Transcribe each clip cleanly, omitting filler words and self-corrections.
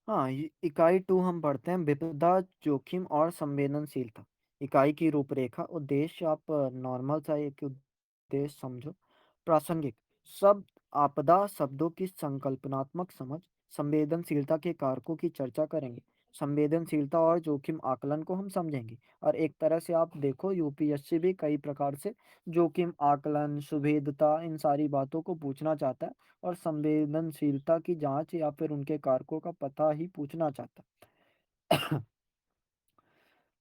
हाँ, इकाई 2 हम पढ़ते हैं विपदा, जोखिम और संवेदनशीलता। इकाई की रूपरेखा, उद्देश्य आप नॉर्मल सा एक उद्देश्य समझो। प्रासंगिक शब्द, आपदा शब्दों की संकल्पनात्मक समझ, संवेदनशीलता के कारकों की चर्चा करेंगे। संवेदनशीलता और जोखिम आकलन को हम समझेंगे। और एक तरह से आप देखो यूपीएससी भी कई प्रकार से जोखिम आकलन, सुभेद्यता इन सारी बातों को पूछना चाहता है। और संवेदनशीलता की जांच या फिर उनके कारकों का पता ही पूछना चाहता है।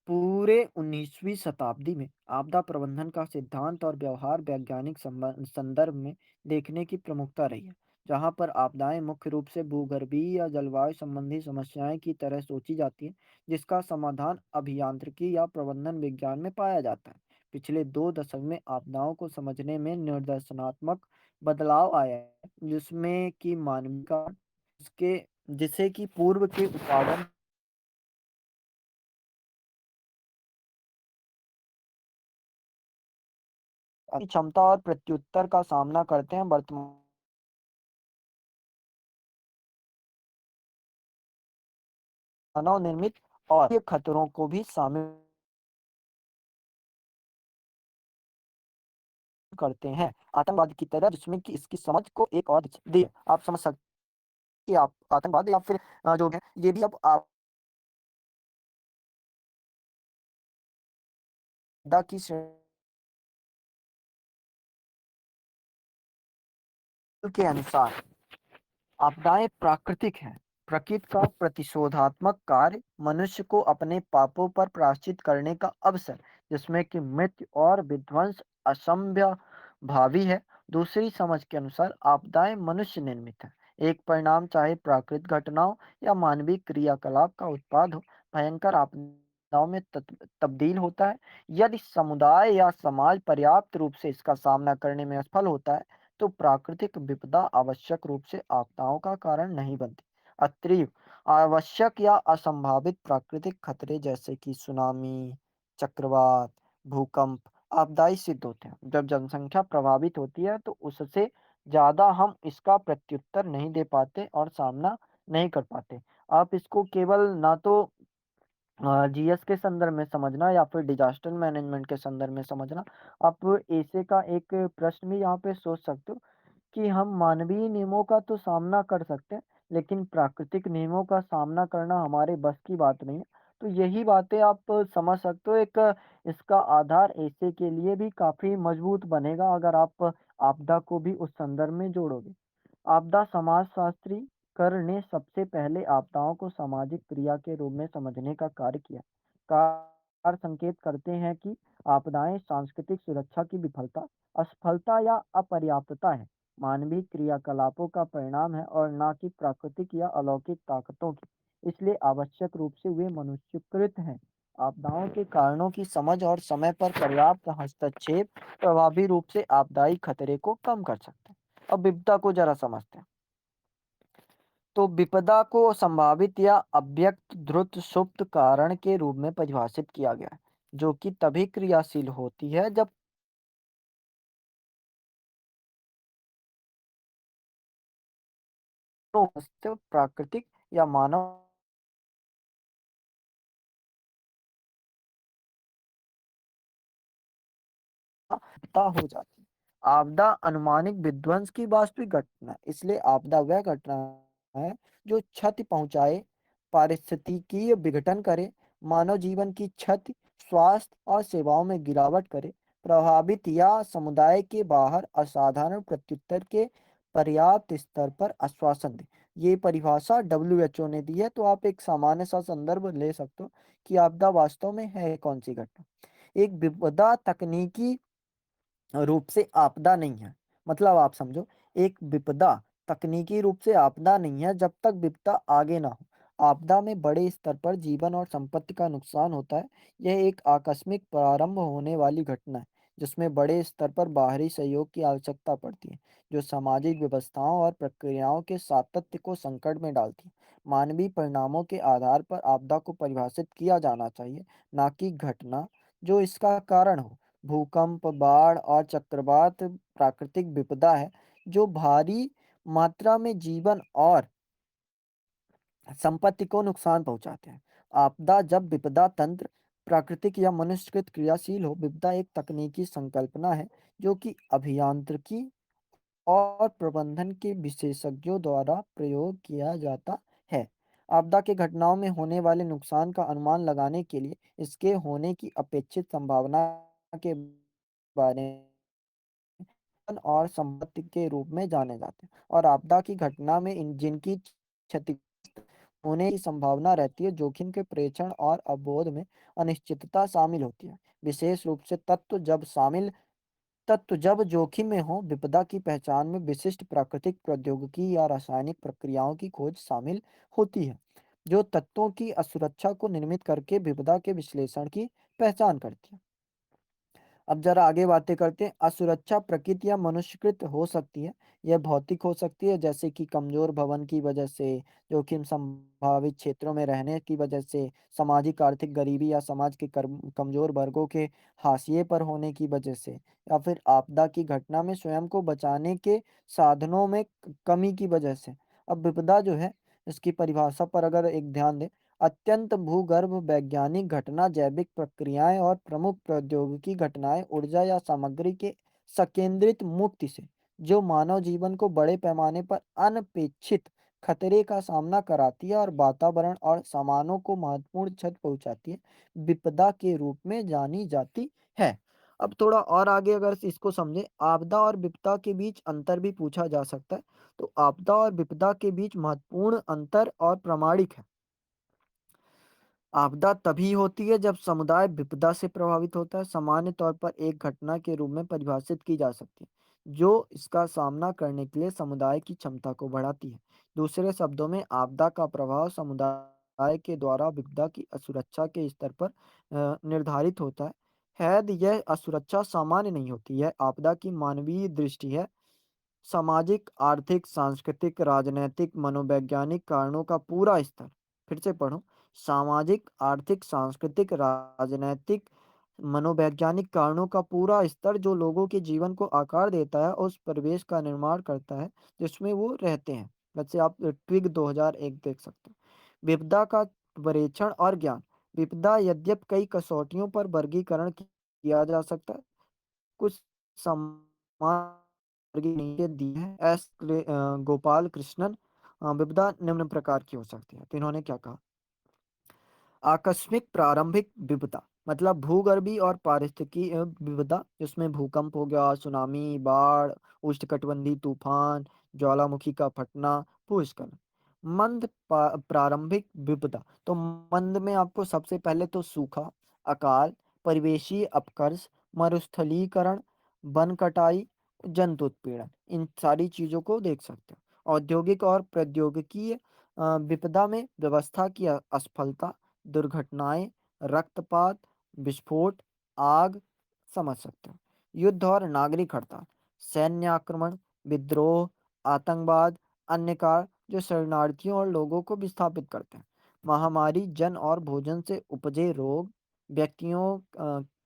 पूरे 19वीं शताब्दी में आपदा प्रबंधन का सिद्धांत और व्यवहार वैज्ञानिक संदर्भ में देखने की प्रमुखता रही है। जहां पर आपदाएं मुख्य रूप से भूगर्भीय या जलवायु संबंधी समस्याएं की तरह सोची जाती हैं, जिसका समाधान अभियांत्रिकी या प्रबंधन विज्ञान में पाया जाता है। पिछले 2 दशक में आपदाओं को समझने में निर्देशनात्मक बदलाव आया है, जिसमें कि मानवीय कारण इसके जिसे कि पूर्व के उत्पादन की क्षमता और प्रत्युत्तर का सामना करते हैं। वर्तमान मानव निर्मित और ये खतरों को भी शामिल करते हैं आतंकवाद की तरह, जिसमें कि इसकी समझ को एक और दी आप समझ सकते हैं कि आप आतंकवाद या फिर जो है ये भी अब आपदा की श्रेणी के अनुसार आपदाएं प्राकृतिक हैं। प्रकृति का प्रतिशोधात्मक कार्य मनुष्य को अपने पापों पर प्रायश्चित करने का अवसर, जिसमें कि मृत्यु और विध्वंस असंभव भावी है। दूसरी समझ के अनुसार आपदाएं मनुष्य निर्मित है। एक परिणाम चाहे प्राकृतिक घटनाओं या मानवीय क्रियाकलाप का उत्पाद हो, भयंकर आपदाओं में तब्दील होता है। यदि समुदाय या समाज पर्याप्त रूप से इसका सामना करने में असफल होता है, तो प्राकृतिक विपदा आवश्यक रूप से आपदाओं का कारण नहीं बनती। अतएव आवश्यक या असंभावित प्राकृतिक खतरे जैसे कि सुनामी, चक्रवात, भूकंप आपदाई सिद्ध होते हैं। जब जनसंख्या प्रभावित होती है तो उससे ज्यादा हम इसका प्रत्युत्तर नहीं दे पाते और सामना नहीं कर पाते। आप इसको केवल ना तो जीएस के संदर्भ में समझना या फिर डिजास्टर मैनेजमेंट के संदर्भ में समझना। आप ऐसे का एक प्रश्न भी यहाँ पे सोच सकते हो कि हम मानवीय नियमों का तो सामना कर सकते हैं, लेकिन प्राकृतिक नियमों का सामना करना हमारे बस की बात नहीं है। तो यही बातें आप समझ सकते हो। एक इसका आधार ऐसे के लिए भी काफी मजबूत बनेगा अगर आप आपदा को भी उस संदर्भ में जोड़ोगे। आपदा समाजशास्त्री कर ने सबसे पहले आपदाओं को सामाजिक क्रिया के रूप में समझने का कार्य किया। कार संकेत करते हैं कि आपदाएं सांस्कृतिक सुरक्षा की विफलता, असफलता या अपर्याप्तता है, मानवीय क्रियाकलापों का परिणाम है और न कि प्राकृतिक या अलौकिक ताकतों की। इसलिए आवश्यक रूप से वे मनुष्यकृत हैं। आपदाओं के कारणों की समझ और समय पर पर्याप्त हस्तक्षेप प्रभावी रूप से आपदाई खतरे को कम कर सकते हैं। अब विपदा को जरा समझते हैं। तो विपदा को संभावित या अव्यक्त द्रुत सुप्त कारण के रूप में परिभाषित किया गया है, जो कि तभी क्रियाशील होती है जब प्राकृतिक या मानव आपदा हो जाती है। आपदा अनुमानिक विध्वंस की वास्तविक घटना है। इसलिए आपदा वह घटना है जो क्षति पहुंचाए, पारिस्थितिकीय विघटन करे, मानव जीवन की क्षति, स्वास्थ्य और सेवाओं में गिरावट करे, प्रभावित या समुदाय के बाहर असाधारण प्रत्युत्तर के पर्याप्त स्तर पर आश्वासन दे। ये परिभाषा डब्ल्यूएचओ ने दी है। तो आप एक सामान्य सा संदर्भ ले सकते हो कि आपदा वास्तव में है कौन सी घटना। एक विपदा तकनीकी रूप से आपदा नहीं है। मतलब आप समझो, एक विपदा तकनीकी रूप से आपदा नहीं है जब तक विपदा आगे ना हो। आपदा में बड़े स्तर पर जीवन और संपत्ति का नुकसान होता है। यह एक आकस्मिक प्रारंभ होने वाली घटना है, जिसमें बड़े स्तर पर बाहरी सहयोग की आवश्यकता पड़ती है, जो सामाजिक व्यवस्थाओं और प्रक्रियाओं के सातत्य को संकट में डालती है। मानवीय परिणामों के आधार पर आपदा को परिभाषित किया जाना चाहिए, ना कि घटना जो इसका कारण हो। भूकंप, बाढ़ और चक्रवात प्राकृतिक विपदा है जो भारी मात्रा में जीवन और संपत्ति को नुकसान पहुंचाते हैं। आपदा जब विपदा तंत्र प्राकृतिक या मनुष्यकृत क्रियाशील हो, विपदा एक तकनीकी संकल्पना है जो कि अभियांत्रिकी और प्रबंधन के विशेषज्ञों द्वारा प्रयोग किया जाता है। आपदा की घटनाओं में होने वाले नुकसान का अनुमान लगाने के लिए इसके होने की अपेक्षित संभावना के बारे में और संपत्ति के रूप में जाने जाते हैं। और आपदा की घटना में जिनकी क्षति होने की संभावना रहती है, जोखिम के प्रेक्षण और अवबोध में अनिश्चितता शामिल होती है। विशेष रूप से तत्व जब जोखिम में हो, विपदा की पहचान में विशिष्ट प्राकृतिक प्रौद्योगिकी या रासायनिक प्रक्रियाओं की खोज शामिल होती है, जो तत्वों की असुरक्षा को निर्मित करके विपदा के विश्लेषण की पहचान करती है। अब जरा आगे बातें करते हैं। असुरक्षा प्रकृति या मनुष्यकृत हो सकती है। यह भौतिक हो सकती है, जैसे कि कमजोर भवन की वजह से, जोखिम संभावित क्षेत्रों में रहने की वजह से, सामाजिक आर्थिक गरीबी या समाज के कमजोर वर्गों के हाशिए पर होने की वजह से, या फिर आपदा की घटना में स्वयं को बचाने के साधनों में कमी की वजह से। अब विपदा जो है, इसकी परिभाषा पर अगर एक ध्यान दें, अत्यंत भूगर्भ वैज्ञानिक घटना, जैविक प्रक्रियाएं और प्रमुख प्रौद्योगिकी घटनाएं ऊर्जा या सामग्री के संकेंद्रित मुक्ति से, जो मानव जीवन को बड़े पैमाने पर अनपेक्षित खतरे का सामना कराती है और वातावरण और सामानों को महत्वपूर्ण क्षति पहुंचाती है, विपदा के रूप में जानी जाती है। अब थोड़ा और आगे अगर इसको समझें, आपदा और विपदा के बीच अंतर भी पूछा जा सकता है। तो आपदा और विपदा के बीच महत्वपूर्ण अंतर और प्रामाणिक है। आपदा तभी होती है जब समुदाय विपदा से प्रभावित होता है। सामान्य तौर पर एक घटना के रूप में परिभाषित की जा सकती है जो इसका सामना करने के लिए समुदाय की क्षमता को बढ़ाती है। दूसरे शब्दों में, आपदा का प्रभाव समुदाय के द्वारा विपदा की असुरक्षा के स्तर पर निर्धारित होता है। यदि यह असुरक्षा सामान्य नहीं होती, यह आपदा की मानवीय दृष्टि है। सामाजिक, आर्थिक, सांस्कृतिक, राजनैतिक, मनोवैज्ञानिक कारणों का पूरा स्तर, फिर से पढ़ूं, सामाजिक, आर्थिक, सांस्कृतिक, राजनैतिक, मनोवैज्ञानिक कारणों का पूरा स्तर जो लोगों के जीवन को आकार देता है, उस परिवेश का निर्माण करता है जिसमें वो रहते हैं। वैसे आप ट्विग 2001 देख सकते हैं। विपदा का परीक्षण और ज्ञान। विपदा यद्यप कई कसौटियों पर वर्गीकरण किया जा सकता है, कुछ समान वर्गीकरण नीचे दिए हैं। गोपाल कृष्णन। विपदा निम्न प्रकार की हो सकती है। तो इन्होंने क्या कहा? आकस्मिक प्रारंभिक विपदा मतलब भूगर्भीय और पारिस्थितिकी विपदा, जिसमें भूकंप हो गया, सुनामी, बाढ़, उष्णकटिबंधीय तूफान, ज्वालामुखी का फटना, भूस्खलन। प्रारंभिक विपदा, तो मंद में आपको सबसे पहले तो सूखा, अकाल, परिवेशीय अपकर्ष, मरुस्थलीकरण, वन कटाई, जंतु उत्पीड़न, इन सारी चीजों को देख सकते हो। औद्योगिक और प्रौद्योगिकी विपदा में व्यवस्था की असफलता, दुर्घटनाएं, रक्तपात, विस्फोट, आग, समझ सकते हो। युद्ध और नागरिक हड़ताल, सैन्य आक्रमण, विद्रोह, आतंकवाद, अन्य कार जो शरणार्थियों और लोगों को विस्थापित करते हैं। महामारी, जन और भोजन से उपजे रोग, व्यक्तियों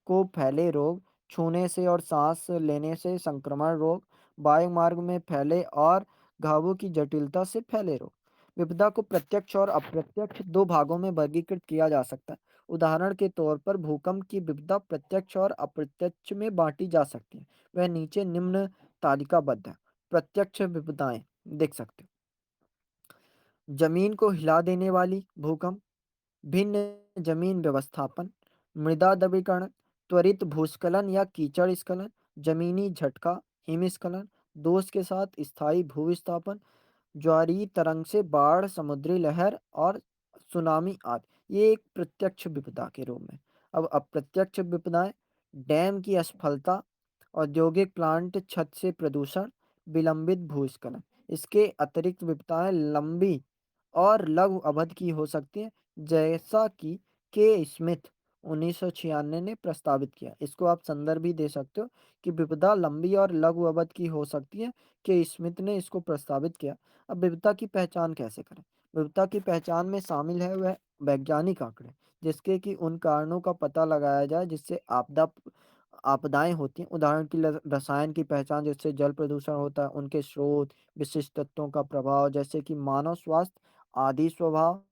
को फैले रोग, छूने से और सांस लेने से संक्रमण रोग, वायुमार्ग में फैले और घावों की जटिलता से फैले रोग। विपदा को प्रत्यक्ष और अप्रत्यक्ष दो भागों में वर्गीकृत किया जा सकता है। उदाहरण के तौर पर भूकंप की विपदा प्रत्यक्ष और अप्रत्यक्ष में बांटी जा सकती है। वह नीचे निम्न तालिकाबद्ध है। प्रत्यक्ष विपदाएं देख सकते हो। जमीन को हिला देने वाली भूकंप, भिन्न जमीन व्यवस्थापन, मृदा द्रवीकरण, त्वरित भूस्खलन या कीचड़ स्खलन, जमीनी झटका, हिमस्खलन, दोष के साथ स्थायी भूविस्थापन, ज्वारीय तरंग से बाढ़, समुद्री लहर और सुनामी आदि। ये एक प्रत्यक्ष विपदा के रूप में। अब अप्रत्यक्ष विपदाएं, डैम की असफलता, औद्योगिक प्लांट छत से प्रदूषण, विलंबित भूस्खलन। इसके अतिरिक्त विपदाएं लंबी और लघु अवधि की हो सकती है, जैसा कि के स्मिथ 1996 ने प्रस्तावित किया। इसको आप संदर्भ भी दे सकते हो कि विपदा लंबी और लघु अवधि की हो सकती है। के स्मिथ ने इसको प्रस्तावित किया। अब विविधता की पहचान कैसे करें? विविधता की पहचान में शामिल है वह वैज्ञानिक आंकड़े, जिसके कि उन कारणों का पता लगाया जाए जिससे आपदाएं होती हैं। उदाहरण के लिए रसायन की पहचान, जिससे जल प्रदूषण होता है, उनके स्रोत, विशिष्ट तत्वों का प्रभाव, जैसे कि मानव स्वास्थ्य आदि स्वभाव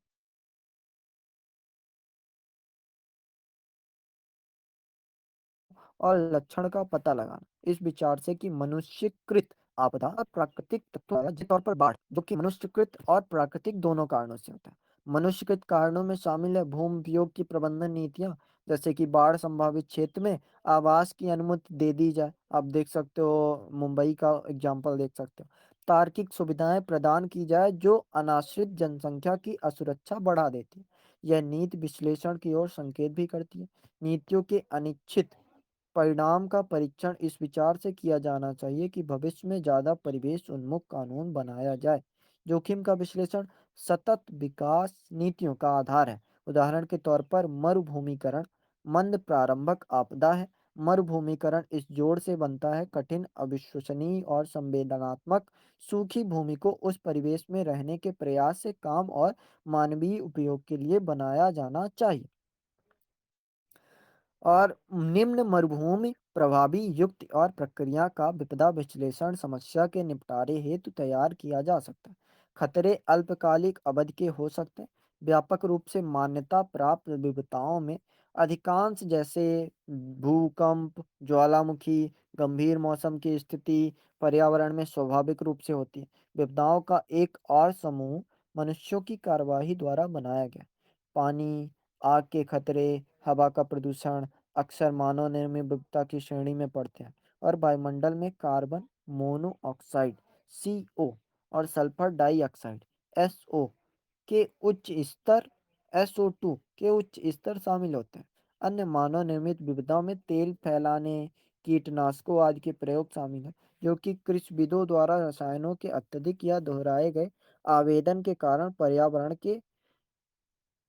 और लक्षण का पता लगाना। इस विचार से कि मनुष्यकृत आपदा और प्राकृतिक तत्व जिस तौर पर बाढ़ जो कि मनुष्यकृत और प्राकृतिक दोनों कारणों से होता है। मनुष्यकृत कारणों में शामिल है भूमि उपयोग की प्रबंधन नीतियां, जैसे कि बाढ़ संभावित क्षेत्र में आवास की अनुमति दे दी जाए। आप देख सकते हो, मुंबई का एग्जाम्पल देख सकते हो। तार्किक सुविधाएं प्रदान की जाए जो अनाश्रित जनसंख्या की असुरक्षा बढ़ा देती है। यह नीति विश्लेषण की ओर संकेत भी करती है। नीतियों के अनिश्चित परिणाम का परीक्षण इस विचार से किया जाना चाहिए कि भविष्य में ज्यादा परिवेश उन्मुख कानून बनाया जाए। जोखिम का विश्लेषण सतत विकास नीतियों का आधार है। उदाहरण के तौर पर मरुभूमिकरण मंद प्रारंभक आपदा है। मरुभूमिकरण इस जोड़ से बनता है कठिन, अविश्वसनीय और संवेदनात्मक सूखी भूमि को उस परिवेश में रहने के प्रयास से काम और मानवीय उपयोग के लिए बनाया जाना चाहिए। और निम्न मरुभूमि प्रभावी युक्ति और प्रक्रिया का विपदा विश्लेषण समस्या के निपटारे हेतु तैयार किया जा सकता है। खतरे अल्पकालिक अवधि के हो सकते हैं। व्यापक रूप से मान्यता प्राप्त विविधताओं में अधिकांश, जैसे भूकंप, ज्वालामुखी, गंभीर मौसम की स्थिति, पर्यावरण में स्वाभाविक रूप से होती है। विपदाओं का एक और समूह मनुष्यों की कार्यवाही द्वारा बनाया गया। पानी, आग के खतरे, हवा का प्रदूषण अक्सर मानव निर्मित विपदा की श्रेणी में पड़ते हैं। और वायुमंडल में कार्बन मोनोऑक्साइड CO और सल्फर डाइऑक्साइड SO के उच्च स्तर SO2 के उच्च स्तर शामिल होते हैं। अन्य मानव निर्मित विपदाओं में तेल फैलाने, कीटनाशकों आदि के प्रयोग शामिल है, जो कि कृषिविदों द्वारा रसायनों के अत्यधिक या दोहराए गए आवेदन के कारण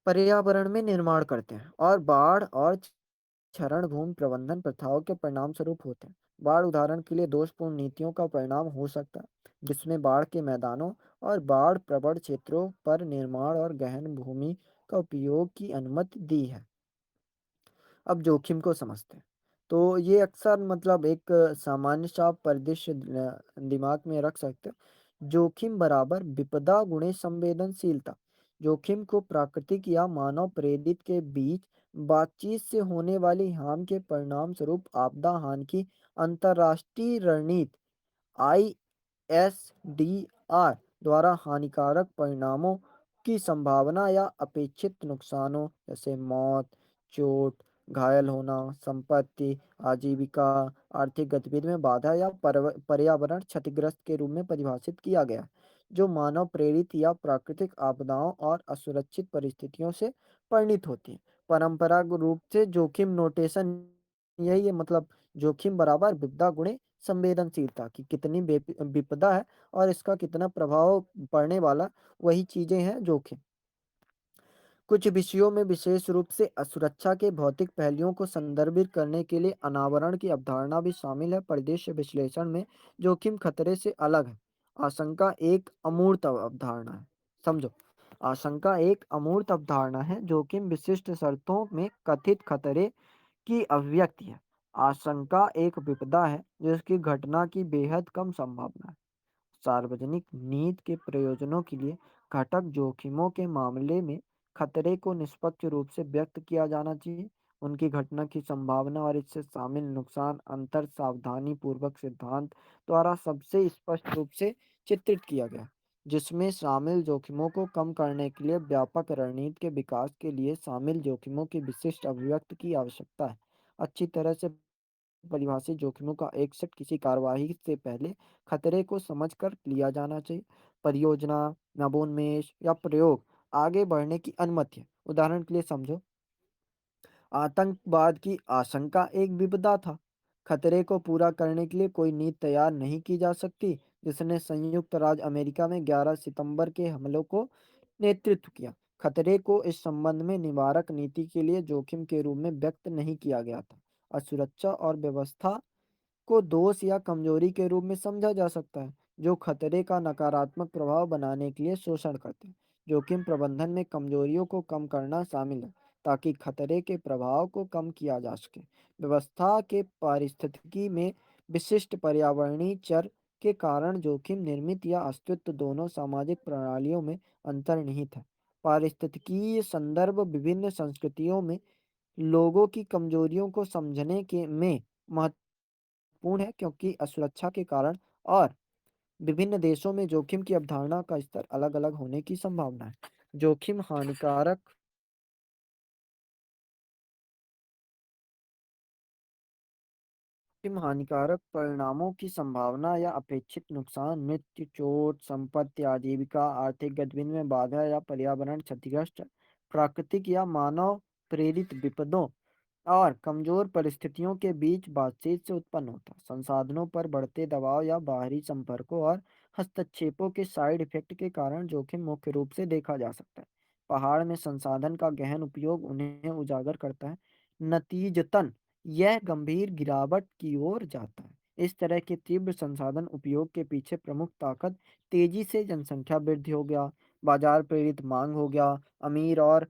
पर्यावरण में निर्माण करते हैं। और बाढ़ और क्षरण भूमि प्रबंधन प्रथाओं के परिणाम स्वरूप होते हैं। बाढ़ उदाहरण के लिए दोषपूर्ण नीतियों का परिणाम हो सकता है, जिसमें बाढ़ के मैदानों और बाढ़ प्रवण क्षेत्रों पर निर्माण और गहन भूमि का उपयोग की अनुमति दी है। अब जोखिम को समझते हैं। तो ये अक्सर मतलब एक सामान्य सा परिदृश्य दिमाग में रख सकते हो। जोखिम बराबर विपदा गुणे संवेदनशीलता। जोखिम को प्राकृतिक या मानव प्रेरित के बीच बातचीत से होने वाली हानि के परिणाम स्वरूप आपदा हानि की अंतर्राष्ट्रीय रणनीति ISDR द्वारा हानिकारक परिणामों की संभावना या अपेक्षित नुकसानों, जैसे मौत, चोट, घायल होना, संपत्ति, आजीविका, आर्थिक गतिविधि में बाधा या पर्यावरण क्षतिग्रस्त के रूप में परिभाषित किया गया है, जो मानव प्रेरित या प्राकृतिक आपदाओं और असुरक्षित परिस्थितियों से परिणित होती है। परंपरागत रूप से जोखिम नोटेशन यही है, मतलब जोखिम बराबर विपदा गुणे संवेदनशीलता की कितनी विपदा है और इसका कितना प्रभाव पड़ने वाला, वही चीजें हैं जोखिम। कुछ विषयों में विशेष रूप से असुरक्षा के भौतिक पहलुओं को संदर्भित करने के लिए अनावरण की अवधारणा भी शामिल है। परिदृश्य विश्लेषण में जोखिम खतरे से अलग है। आशंका एक अमूर्त अवधारणा है। समझो, आशंका एक अमूर्त अवधारणा है। जोखिम विशिष्ट शर्तों में कथित खतरे की अभिव्यक्ति है। आशंका एक विपदा है जिसकी घटना की बेहद कम संभावना है। सार्वजनिक नीति के प्रयोजनों के लिए घटक जोखिमों के मामले में खतरे को निष्पक्ष रूप से व्यक्त किया जाना चाहिए। उनकी घटना की संभावना और इससे शामिल नुकसान अंतर सावधानी पूर्वक सिद्धांत द्वारा सबसे स्पष्ट रूप से चित्रित किया गया, जिसमें शामिल जोखिमों को कम करने के लिए व्यापक रणनीति के विकास के लिए शामिल जोखिमों की विशिष्ट अभिव्यक्ति की आवश्यकता है। अच्छी तरह से परिभाषित जोखिमों का एक सेट किसी कार्यवाही से पहले खतरे को समझकर लिया जाना चाहिए। परियोजना, नवोन्मेष या प्रयोग आगे बढ़ने की अनुमति है। उदाहरण के लिए समझो, आतंकवाद की आशंका एक विपदा था। खतरे को पूरा करने के लिए कोई नीति तैयार नहीं की जा सकती, जिसने संयुक्त राज्य अमेरिका में 11 सितंबर के हमलों को नेतृत्व किया। खतरे को इस संबंध में निवारक नीति के लिए जोखिम के रूप में व्यक्त नहीं किया गया था। असुरक्षा और व्यवस्था को दोष या कमजोरी के रूप में समझा जा सकता है, जो खतरे का नकारात्मक प्रभाव बनाने के लिए शोषण करते हैं। जोखिम प्रबंधन में कमजोरियों को कम करना शामिल है, ताकि खतरे के प्रभाव को कम किया जा सके। व्यवस्था के पारिस्थितिकी में विशिष्ट पर्यावरणीय चर के कारण जोखिम निर्मित या अस्तित्व दोनों सामाजिक प्रणालियों में अंतर्निहित है। पारिस्थितिकीय संदर्भ विभिन्न संस्कृतियों में लोगों की कमजोरियों को समझने के में महत्वपूर्ण है, क्योंकि असुरक्षा के कारण और विभिन्न देशों में जोखिम की अवधारणा का स्तर अलग-अलग होने की संभावना है। जोखिम हानिकारक हानिकारक परिणामों की संभावना या अपेक्षित नुकसान, मृत्यु, चोट, संपत्ति, आजीविका, आर्थिक गतिविधि में बाधा या पर्यावरण क्षतिग्रस्त, प्राकृतिक या मानव प्रेरित विपदों और कमजोर परिस्थितियों के बीच बातचीत से उत्पन्न होता है। संसाधनों पर बढ़ते दबाव या बाहरी संपर्कों और हस्तक्षेपों के साइड इफेक्ट के कारण जोखिम मुख्य रूप से देखा जा सकता है। पहाड़ में संसाधन का गहन उपयोग उन्हें उजागर करता है। नतीजतन यह गंभीर गिरावट की ओर जाता है। इस तरह के तीव्र संसाधन उपयोग के पीछे प्रमुख ताकत तेजी से जनसंख्या वृद्धि हो गया, बाजार प्रेरित मांग हो गया, अमीर और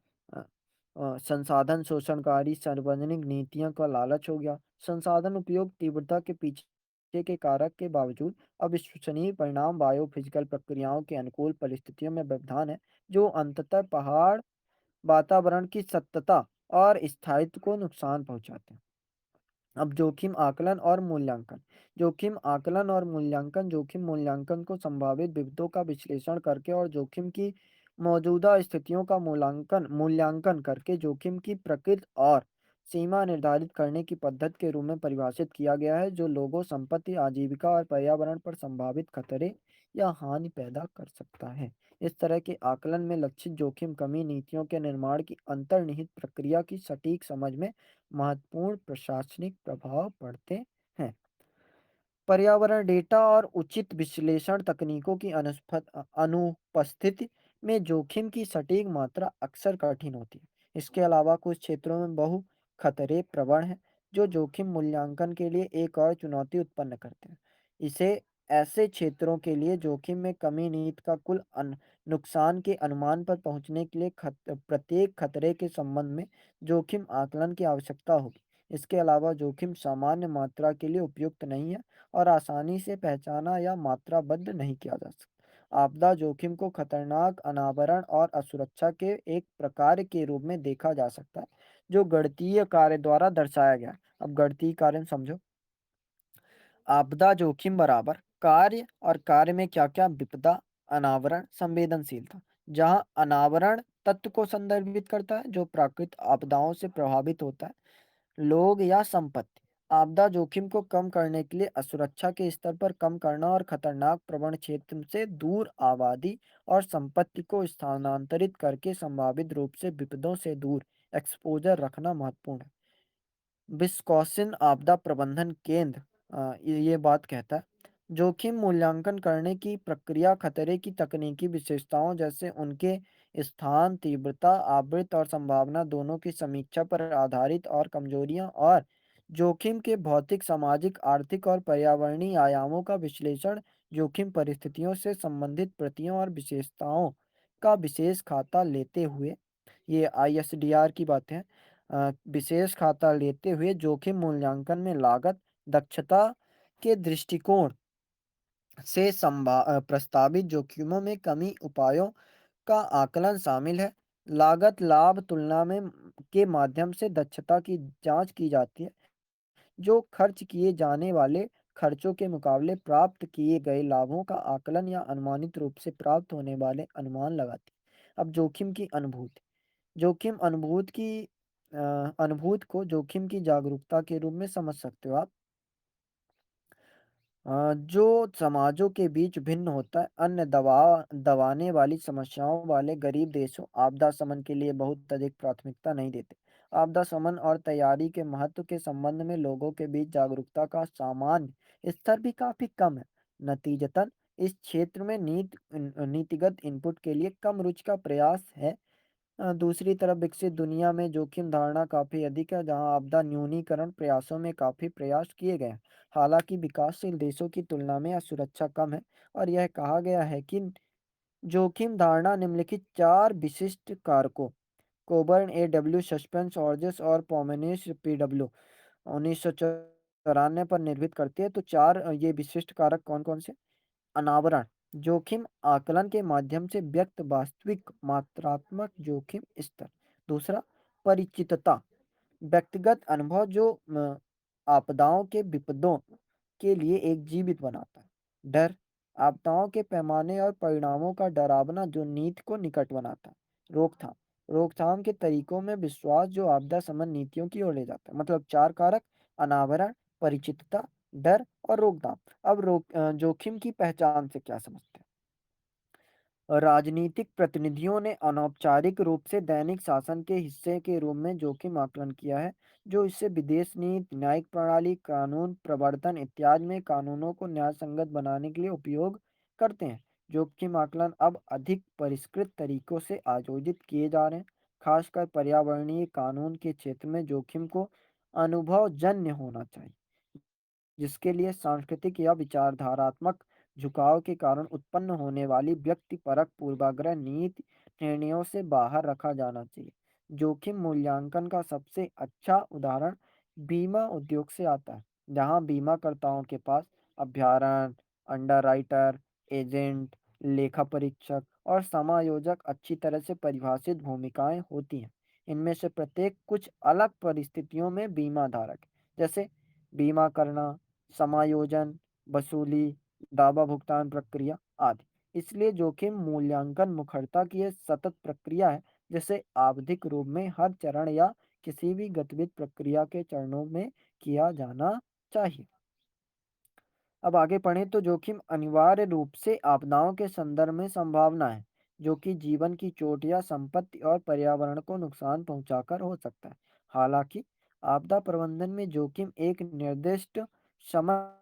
अ, संसाधन शोषणकारी सार्वजनिक नीतियों का लालच हो गया। संसाधन उपयोग तीव्रता के पीछे के कारक के बावजूद अविश्वसनीय परिणाम बायोफिजिकल प्रक्रियाओं के अनुकूल परिस्थितियों में व्यवधान है, जो अंततः पहाड़ वातावरण की सततता और स्थायित्व को नुकसान पहुंचाते हैं। अब जोखिम आकलन और मूल्यांकन। जोखिम मूल्यांकन को संभावित विपदों का विश्लेषण करके और जोखिम की मौजूदा स्थितियों का मूल्यांकन मूल्यांकन करके जोखिम की प्रकृति और सीमा निर्धारित करने की पद्धति के रूप में परिभाषित किया गया है, जो लोगों, संपत्ति, आजीविका और पर्यावरण पर संभावित खतरे या हानि पैदा कर सकता है। इस तरह के आकलन में लक्षित जोखिम कमी नीतियों के निर्माण की अंतर्निहित प्रक्रिया की सटीक समझ में महत्वपूर्ण प्रशासनिक प्रभाव पड़ते हैं। पर्यावरण डेटा और उचित विश्लेषण तकनीकों की अनुपस्थिति में जोखिम की सटीक मात्रा अक्सर कठिन होती है। इसके अलावा कुछ क्षेत्रों में बहु खतरे प्रवण हैं, जो जोखिम मूल्यांकन के लिए एक और चुनौती उत्पन्न करते हैं। इसे ऐसे क्षेत्रों के लिए जोखिम में कमी नीति का कुल नुकसान के अनुमान पर पहुंचने के लिए प्रत्येक खतरे के संबंध में जोखिम आकलन की आवश्यकता होगी। इसके अलावा जोखिम सामान्य मात्रा के लिए उपयुक्त नहीं है और आसानी से पहचाना या मात्राबद्ध नहीं किया जा सकता। आपदा जोखिम को खतरनाक अनावरण और असुरक्षा के एक प्रकार के रूप में देखा जा सकता है, जो गणितीय कार्य द्वारा दर्शाया गया है। अब गणितीय कार्य समझो। आपदा जोखिम बराबर कार्य और कार्य में क्या-क्या विपदा, अनावरण, संवेदनशीलता। जहाँ अनावरण तत्व को संदर्भित करता है, जो प्राकृतिक आपदाओं से प्रभावित होता है, लोग या संपत्ति। आपदा जोखिम को कम करने के लिए असुरक्षा के स्तर पर कम करना और खतरनाक प्रवण क्षेत्र से दूर आबादी और संपत्ति को स्थानांतरित करके संभावित रूप से विपदों से दूर एक्सपोजर रखना महत्वपूर्ण है। विस्कॉसिन आपदा प्रबंधन केंद्र ये बात कहता है, जोखिम मूल्यांकन करने की प्रक्रिया खतरे की तकनीकी विशेषताओं जैसे उनके स्थान, तीव्रता, आवृत्ति और संभावना दोनों की समीक्षा पर आधारित और कमजोरियां और जोखिम के भौतिक, सामाजिक, आर्थिक और पर्यावरणीय आयामों का विश्लेषण जोखिम परिस्थितियों से संबंधित प्रतियों और विशेषताओं का विशेष खाता लेते हुए ये आईएसडीआर की बातें हैं। विशेष खाता लेते हुए जोखिम मूल्यांकन में लागत, दक्षता के दृष्टिकोण से प्रस्तावित जोखिमों में कमी उपायों का आकलन शामिल है। लागत लाभ तुलना में के माध्यम से दक्षता की जांच की जाती है, जो खर्च किए जाने वाले खर्चों के मुकाबले प्राप्त किए गए लाभों का आकलन या अनुमानित रूप से प्राप्त होने वाले अनुमान लगाती है। अब जोखिम की अनुभूति। जोखिम अनुभूत की अनुभूत को जोखिम की जागरूकता के रूप में समझ सकते हो आप। जो समाजों के बीच भिन्न होता है, अन्य दबाने वाली समस्याओं वाले गरीब देशों आपदा शमन के लिए बहुत अधिक प्राथमिकता नहीं देते। आपदा शमन और तैयारी के महत्व के संबंध में लोगों के बीच जागरूकता का सामान्य स्तर भी काफी कम है। नतीजतन इस क्षेत्र में नीतिगत इनपुट के लिए कम रुचि का प्रयास है। दूसरी तरफ विकसित दुनिया में जोखिम धारणा काफी अधिक है, जहां आपदा न्यूनीकरण प्रयासों में काफी प्रयास किए गए हैं। हालांकि विकासशील देशों की तुलना में असुरक्षा कम है और यह कहा गया है कि जोखिम धारणा निम्नलिखित चार विशिष्ट कारकों कोबर्न ए डब्ल्यू सस्पेंस ऑर्जेस और पोमेनिस पी डब्ल्यू 1974 सराहनीय पर निर्भर करती है। तो 4 ये विशिष्ट कारक कौन-कौन से? अनावरण, जोखिम आकलन के माध्यम से व्यक्त वास्तविक मात्रात्मक जोखिम स्तर। दूसरा, परिचितता, व्यक्तिगत अनुभव जो आपदाओं के विपदों के लिए एक जीवित बनाता है। डर, आपदाओं के पैमाने और परिणामों का डरावना जो नीति को निकट बनाता है। रोकथाम, रोकथाम के तरीकों में विश्वास जो आपदा समन नीतियों की ओर ले जाता है। मतलब 4 कारक: अनावरण, परिचितता, डर और रोकथाम। अब जोखिम की पहचान से क्या समझते हैं? राजनीतिक प्रतिनिधियों ने अनौपचारिक रूप से दैनिक शासन के हिस्से के रूप में जोखिम आकलन किया है, जो इससे विदेश नीति, न्यायिक प्रणाली, कानून प्रवर्तन इत्यादि में कानूनों को न्याय संगत बनाने के लिए उपयोग करते हैं। जोखिम आकलन अब अधिक परिष्कृत तरीकों से आयोजित किए जा रहे हैं, खासकर पर्यावरणीय कानून के क्षेत्र में जोखिम को अनुभवजन्य होना चाहिए, जिसके लिए सांस्कृतिक या विचारधारात्मक झुकाव के कारण उत्पन्न होने वाली व्यक्तिपरक पूर्वाग्रह नीति निर्णयों से बाहर रखा जाना चाहिए। जोखिम मूल्यांकन का सबसे अच्छा उदाहरण बीमा उद्योग से आता है, जहां बीमाकर्ताओं के पास अभ्यारण, अंडरराइटर, एजेंट, लेखा परीक्षक और समायोजक अच्छी तरह से परिभाषित भूमिकाएं होती हैं। इनमें से प्रत्येक कुछ अलग परिस्थितियों में बीमा धारक है, जैसे बीमा करना, समायोजन, वसूली, दावा भुगतान प्रक्रिया आदि। इसलिए जोखिम मूल्यांकन मुखरता की एक सतत प्रक्रिया है, जिसे आवधिक रूप में हर चरण या किसी भी गतिविधि प्रक्रिया के चरणों में किया जाना चाहिए। अब आगे पढ़ें तो जोखिम अनिवार्य रूप से आपदाओं के संदर्भ में संभावना है, जो कि जीवन की चोट या संपत्ति और पर्यावरण को नुकसान पहुंचाकर हो सकता है। हालांकि आपदा प्रबंधन में जोखिम एक निर्दिष्ट समय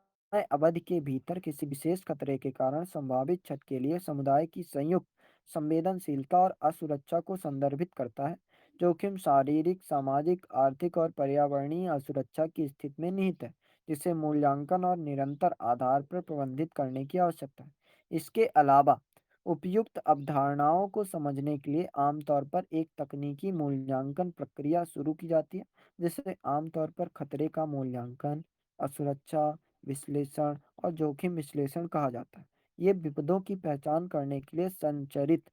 अवधि के भीतर किसी विशेष खतरे के कारण संभावित क्षति के लिए समुदाय की संयुक्त संवेदनशीलता और असुरक्षा को संदर्भित करता है। जोखिम शारीरिक, सामाजिक, आर्थिक और पर्यावरणीय असुरक्षा की स्थिति में निहित है, जिसे मूल्यांकन और निरंतर आधार पर प्रबंधित करने की आवश्यकता है। इसके अलावा उपयुक्त अवधारणाओं को समझने के लिए आमतौर पर एक तकनीकी मूल्यांकन प्रक्रिया शुरू की जाती है, जिसे आमतौर पर खतरे का मूल्यांकन, असुरक्षा विश्लेषण और जोखिम विश्लेषण कहा जाता है। ये विपदों की पहचान करने के लिए संचरित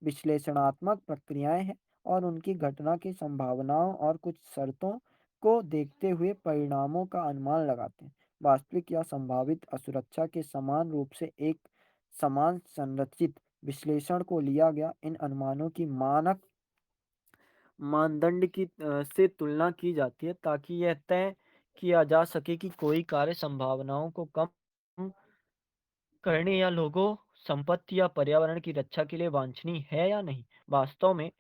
विश्लेषणात्मक प्रक्रियाएं हैं और उनकी घटना की संभावनाओं और कुछ शर्तों को देखते हुए परिणामों का अनुमान लगाते हैं। वास्तविक या संभावित असुरक्षा के समान रूप से एक समान संरचित विश्लेषण को लिया गया इन अनुमानों की मानक मानदंड की से तुलना की जाती है, ताकि यह तय किया जा सके कि कोई कार्य संभावनाओं को कम करने या लोगों, संपत्ति या पर्यावरण की रक्षा के लिए वांछनीय है या नहीं। वास्तव में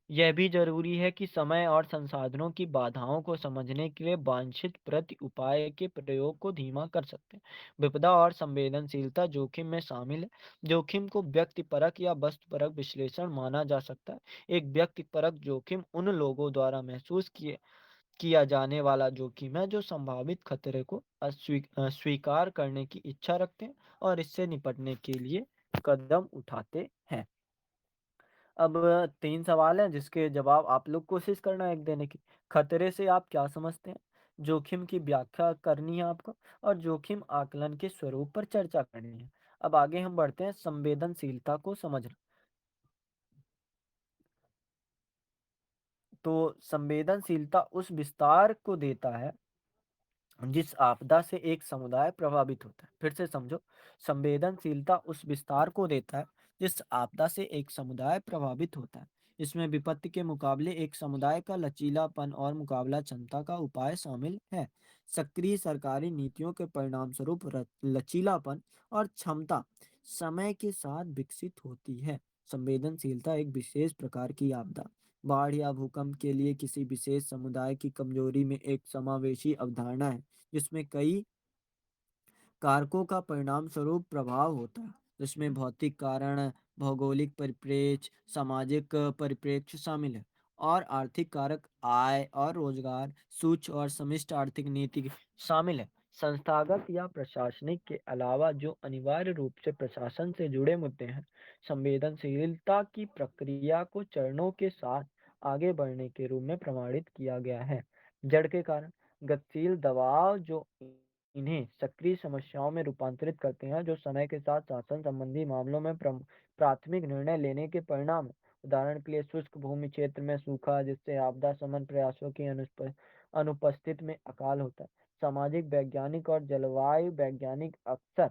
यह भी जरूरी है कि समय और संसाधनों की बाधाओं को समझने के लिए वांछित प्रति उपाय के प्रयोग को धीमा कर सकते हैं। विपदा और संवेदनशीलता जोखिम में शामिल है। जोखिम को व्यक्तिपरक या वस्तुपरक विश्लेषण माना जा सकता है। एक व्यक्तिपरक जोखिम उन लोगों द्वारा महसूस किया जाने वाला जोखिम है जो संभावित खतरे को स्वीकार करने की इच्छा रखते हैं और इससे निपटने के लिए कदम उठाते हैं। अब 3 सवाल हैं जिसके जवाब आप लोग कोशिश करना एक देने की। खतरे से आप क्या समझते हैं? जोखिम की व्याख्या करनी है आपको और जोखिम आकलन के स्वरूप पर चर्चा करनी है। अब आगे हम बढ़ते हैं संवेदनशीलता को समझना। तो संवेदनशीलता उस विस्तार को देता है जिस आपदा से एक समुदाय प्रभावित होता है। फिर से समझो, संवेदनशीलता उस विस्तार को देता है जिस आपदा से एक समुदाय प्रभावित होता है। इसमें विपत्ति के मुकाबले एक समुदाय का लचीलापन और मुकाबला क्षमता का उपाय शामिल है। सक्रिय सरकारी नीतियों के परिणामस्वरूप लचीलापन और क्षमता समय के साथ विकसित होती है। संवेदनशीलता एक विशेष प्रकार की आपदा, बाढ़ या भूकंप के लिए किसी विशेष समुदाय की कमजोरी में एक समावेशी अवधारणा है, जिसमें कई कारकों का परिणाम स्वरूप प्रभाव होता है, जिसमें भौतिक कारण, भौगोलिक परिप्रेक्ष्य, सामाजिक परिप्रेक्ष्य शामिल है और आर्थिक कारक, आय और रोजगार, सूक्ष्म और समष्टि आर्थिक नीति शामिल है। संस्थागत या प्रशासनिक के अलावा जो अनिवार्य रूप से प्रशासन से जुड़े मुद्दे हैं, संवेदनशीलता की प्रक्रिया को चरणों के साथ आगे बढ़ने के रूप में प्रमाणित किया गया है। जड़ के कारण, गतिशील दबाव जो इन्हें सक्रिय समस्याओं में रूपांतरित करते हैं, जो समय के साथ शासन संबंधी मामलों में प्राथमिक निर्णय लेने के परिणाम हैं। उदाहरण के लिए शुष्क भूमि क्षेत्र में सूखा, जिससे आपदा शमन प्रयासों की अनुपस्थित में अकाल होता है। सामाजिक वैज्ञानिक और जलवायु वैज्ञानिक अक्सर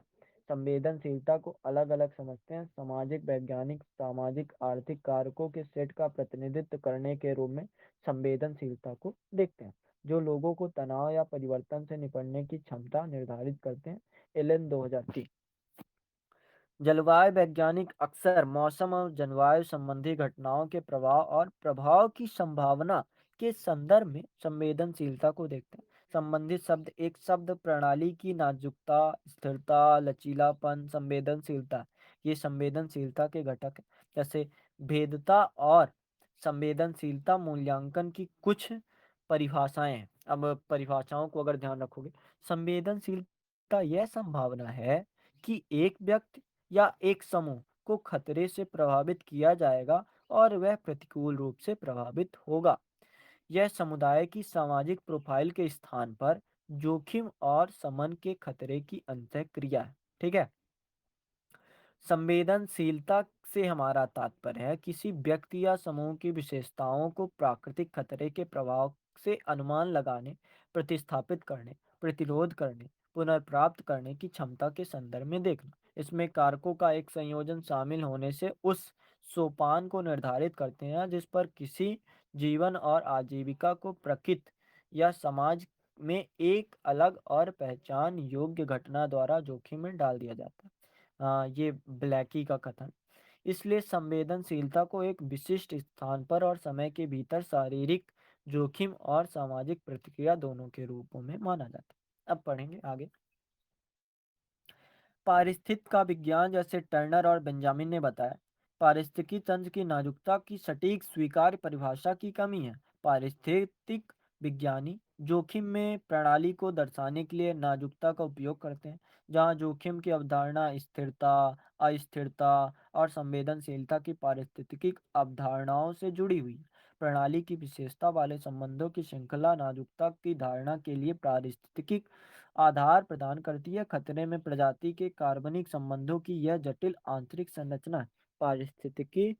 संवेदनशीलता को अलग अलग समझते हैं। सामाजिक वैज्ञानिक सामाजिक आर्थिक कारकों के सेट का प्रतिनिधित्व करने के रूप में संवेदनशीलता को देखते हैं, जो लोगों को तनाव या परिवर्तन से निपटने की क्षमता निर्धारित करते हैं। एलन 2003। जलवायु वैज्ञानिक अक्सर मौसम और जलवायु संबंधी घटनाओं के प्रभाव और प्रभाव की संभावना के संदर्भ में संवेदनशीलता को देखते हैं। संबंधित शब्द एक शब्द प्रणाली की नाजुकता, स्थिरता, लचीलापन, संवेदनशीलता, ये संवेदनशीलता के घटक हैं। जैसे भेदता और संवेदनशीलता मूल्यांकन की कुछ परिभाषाएं हैं। अब परिभाषाओं को अगर ध्यान रखोगे, संवेदनशीलता यह संभावना है कि एक व्यक्ति या एक समूह को खतरे से प्रभावित किया जाएगा और वह प्रतिकूल रूप से प्रभावित होगा। यह समुदाय की सामाजिक प्रोफाइल के स्थान पर जोखिम और समन के खतरे की अंतःक्रिया है। ठीक है। संवेदनशीलता से हमारा तात्पर्य है किसी व्यक्ति या समूह की विशेषताओं को प्राकृतिक खतरे के प्रभाव से अनुमान लगाने, प्रतिस्थापित करने, प्रतिरोध करने, पुनर्प्राप्त करने की क्षमता के संदर्भ में देखना। इसमें कारकों का एक संयोजन शामिल होने से उस सोपान को निर्धारित करते हैं जिस पर किसी जीवन और आजीविका को प्रकृति या समाज में एक अलग और पहचान योग्य घटना द्वारा जोखिम में डाल दिया जाता है। ये ब्लैकी का कथन। इसलिए संवेदनशीलता को एक विशिष्ट स्थान पर और समय के भीतर शारीरिक जोखिम और सामाजिक प्रतिक्रिया दोनों के रूपों में माना जाता है। अब पढ़ेंगे आगे। पारिस्थितिक का विज्ञान, जैसे टर्नर और बेंजामिन ने बताया, पारिस्थितिकी तंत्र की नाजुकता की सटीक स्वीकार्य परिभाषा की कमी है। पारिस्थितिक विज्ञानी जोखिम में प्रणाली को दर्शाने के लिए नाजुकता का उपयोग करते हैं, जहां जोखिम की अवधारणा स्थिरता, अस्थिरता और संवेदनशीलता की पारिस्थितिकी अवधारणाओं से जुड़ी हुई है। प्रणाली की विशेषता वाले संबंधों की श्रृंखला नाजुकता की धारणा के लिए पारिस्थितिकी आधार प्रदान करती है। खतरे में प्रजाति के कार्बनिक संबंधों की यह जटिल आंतरिक संरचना पारिस्थितिकी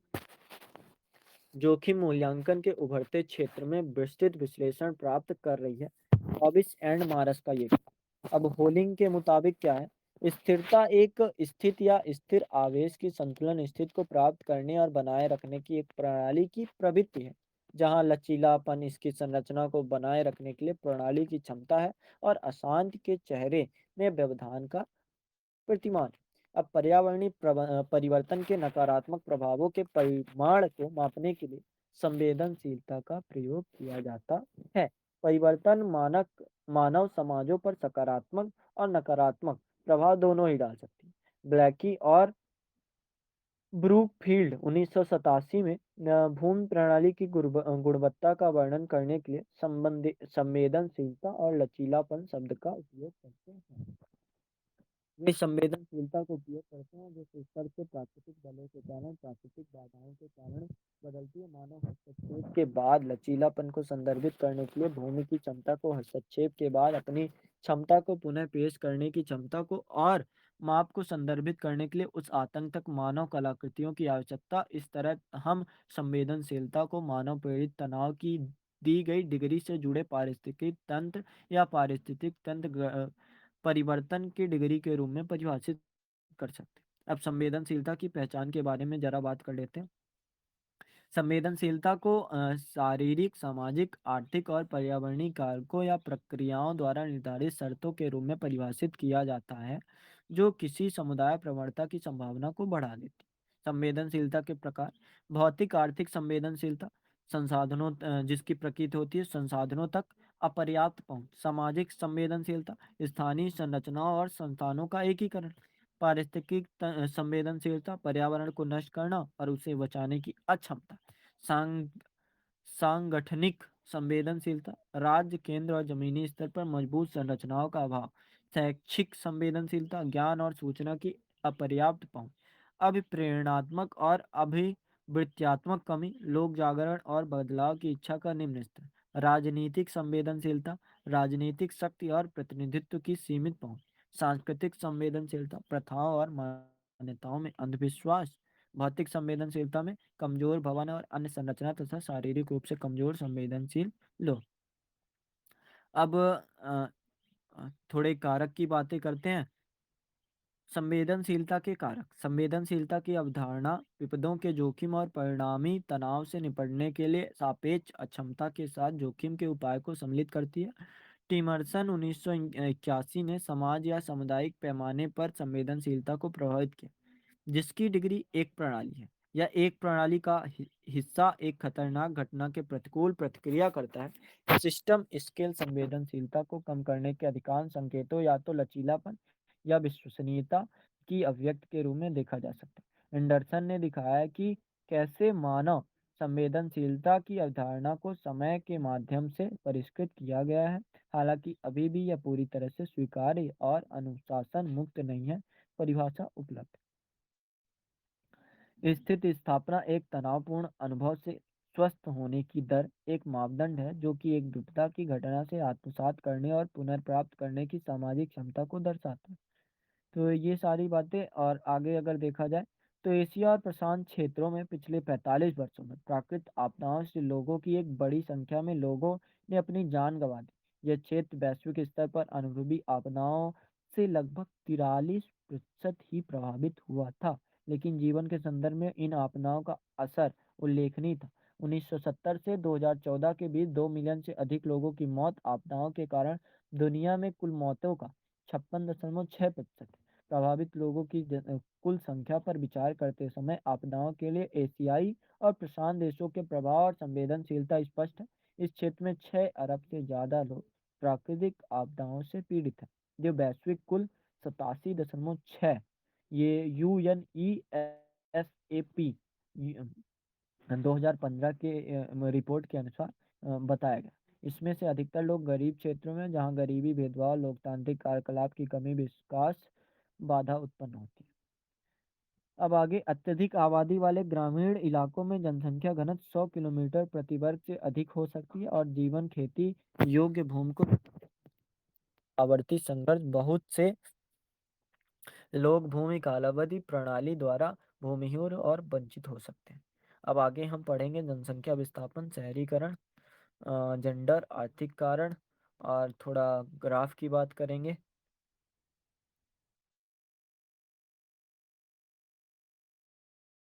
जोखिम मूल्यांकन के उभरते क्षेत्र में विस्तृत विश्लेषण प्राप्त कर रही है। हॉबिस एंड मारस का ये। अब होलिंग के मुताबिक क्या है? स्थिरता एक स्थित या स्थिर आवेश की संतुलन स्थिति को प्राप्त करने और बनाए रखने की एक प्रणाली की प्रवृत्ति है, जहां लचीलापन इसकी संरचना को बनाए रखने के लिए प्रणाली की क्षमता है और अशांति के चेहरे में व्यवधान का प्रतिमान। अब पर्यावरणीय परिवर्तन के नकारात्मक प्रभावों के परिमाण को मापने के लिए संवेदनशीलता का प्रयोग किया जाता है। परिवर्तन मानक मानव समाजों पर सकारात्मक और नकारात्मक प्रभाव दोनों ही डाल सकती है। ब्लैकी और ब्रूकफील्ड 1987 में भूमि प्रणाली की गुणवत्ता का वर्णन करने के लिए संवेदनशीलता और लचीलापन शब्द का उपयोग करते हैं। वे संवेदनशीलता का उपयोग करते हैं जो ऊपर से प्राकृतिक बलों के कारण, प्राकृतिक बाधाओं के कारण बदलती है। मानव हस्तक्षेप के बाद लचीलापन को संदर्भित करने के लिए भूमि की क्षमता को, हस्तक्षेप के बाद अपनी क्षमता को पुनः पेश करने की क्षमता को और माप को संदर्भित करने के लिए उस आतंक तक मानव कलाकृतियों की आवश्यकता। इस तरह हम संवेदनशीलता को मानव प्रेरित तनाव की दी गई डिग्री से जुड़े पारिस्थितिक तंत्र या पारिस्थितिक तंत्र परिवर्तन की डिग्री के रूप में परिभाषित कर सकते हैं। अब संवेदनशीलता की पहचान के बारे में जरा बात कर लेते हैं। संवेदनशीलता को शारीरिक, सामाजिक, आर्थिक और पर्यावरणीय कारकों या प्रक्रियाओं द्वारा निर्धारित शर्तों के रूप में परिभाषित किया जाता है, जो किसी समुदाय प्रवणता की संभावना को बढ़ा देती है। संवेदनशीलता के प्रकार: भौतिक आर्थिक संवेदनशीलता, संसाधनों जिसकी प्रकृति होती है संसाधनों तक अपर्याप्त पहुंच। सामाजिक संवेदनशीलता, स्थानीय संरचनाओं और संस्थानों का एकीकरण। पारिस्थितिक संवेदनशीलता, पर्यावरण को नष्ट करना और उसे बचाने की अक्षमता। सांग सांगठनिक संवेदनशीलता, राज्य, केंद्र और जमीनी स्तर पर मजबूत संरचनाओं का अभाव। शैक्षिक संवेदनशीलता, ज्ञान और सूचना की अपर्याप्त पहुंच। अभिप्रेरणात्मक और अभिवृत्त्यात्मक कमी, लोक जागरण और बदलाव की इच्छा का निम्न स्तर। राजनीतिक संवेदनशीलता, राजनीतिक शक्ति और प्रतिनिधित्व की सीमित पहुंच। सांस्कृतिक संवेदनशीलता, प्रथाओं और मान्यताओं में अंधविश्वास। भौतिक संवेदनशीलता में कमजोर भवन और अन्य संरचना तथा शारीरिक रूप से कमजोर संवेदनशील लोग। अब थोड़े कारक की बातें करते हैं। संवेदनशीलता के कारक। संवेदनशीलता की अवधारणा विपदों के जोखिम और परिणामी तनाव से निपटने के लिए सापेक्ष अक्षमता के साथ जोखिम के उपाय को सम्मिलित करती है। टिमरसन 1981 ने समाज या सामुदायिक पैमाने पर संवेदनशीलता को प्रभावित किया, जिसकी डिग्री एक प्रणाली है या एक प्रणाली का हिस्सा एक खतरनाक घटना के प्रतिकूल प्रतिक्रिया करता है। सिस्टम स्केल संवेदनशीलता को कम करने के अधिकांश संकेतों या तो लचीलापन या विश्वसनीयता की अभिव्यक्ति के रूप में देखा जा सकता है। एंडरसन ने दिखाया है कि कैसे मानव संवेदनशीलता की अवधारणा को समय के माध्यम से परिष्कृत किया गया है, हालांकि अभी भी यह पूरी तरह से स्वीकार्य और अनुशासन मुक्त नहीं है। परिभाषा उपलब्ध। स्थिति स्थापना एक तनावपूर्ण अनुभव से स्वस्थ होने की दर एक मापदंड है जो कि एक विपदा की घटना से आत्मसात करने और पुनर्प्राप्त करने की सामाजिक क्षमता को दर्शाता है। तो ये सारी बातें, और आगे अगर देखा जाए तो एशिया और प्रशांत क्षेत्रों में पिछले 45 वर्षों में प्राकृतिक आपदाओं से लोगों की एक बड़ी संख्या में लोगों ने अपनी जान गंवा दी। यह क्षेत्र वैश्विक स्तर पर अनुभवी आपदाओं से लगभग 43% ही प्रभावित हुआ था, लेकिन जीवन के संदर्भ में इन आपदाओं का असर उल्लेखनीय था। 1970 से 2014 के बीच 2 मिलियन से अधिक लोगों की मौत आपदाओं के कारण दुनिया में कुल मौतों का 56.6%। प्रभावित लोगों की कुल संख्या पर विचार करते समय आपदाओं के लिए एशियाई और प्रशांत देशों के प्रभाव और संवेदनशीलता स्पष्ट है। इस क्षेत्र में 6 अरब से ज्यादा लोग प्राकृतिक आपदाओं से पीड़ित हैं, जो वैश्विक कुल 87.6। ये UNESAP 2015 के रिपोर्ट के अनुसार बताया गया। इसमें से अधिकतर लोग गरीब क्षेत्रों में, जहां गरीबी, भेदभाव, लोकतांत्रिक कार्यकलाप की कमी, विकास बाधा उत्पन्न होती है। अब आगे, अत्यधिक आबादी वाले ग्रामीण इलाकों में जनसंख्या घनत्व 100 किलोमीटर प्रति वर्ग से अधिक हो सकती है और जीवन खेती योग्य भूमि को आवर्ती संघर्ष। बहुत से लोग भूमि कालावधि प्रणाली द्वारा भूमिहीन और वंचित हो सकते हैं। अब आगे हम पढ़ेंगे जनसंख्या विस्थापन, शहरीकरण, जेंडर, आर्थिक कारण, और थोड़ा ग्राफ की बात करेंगे।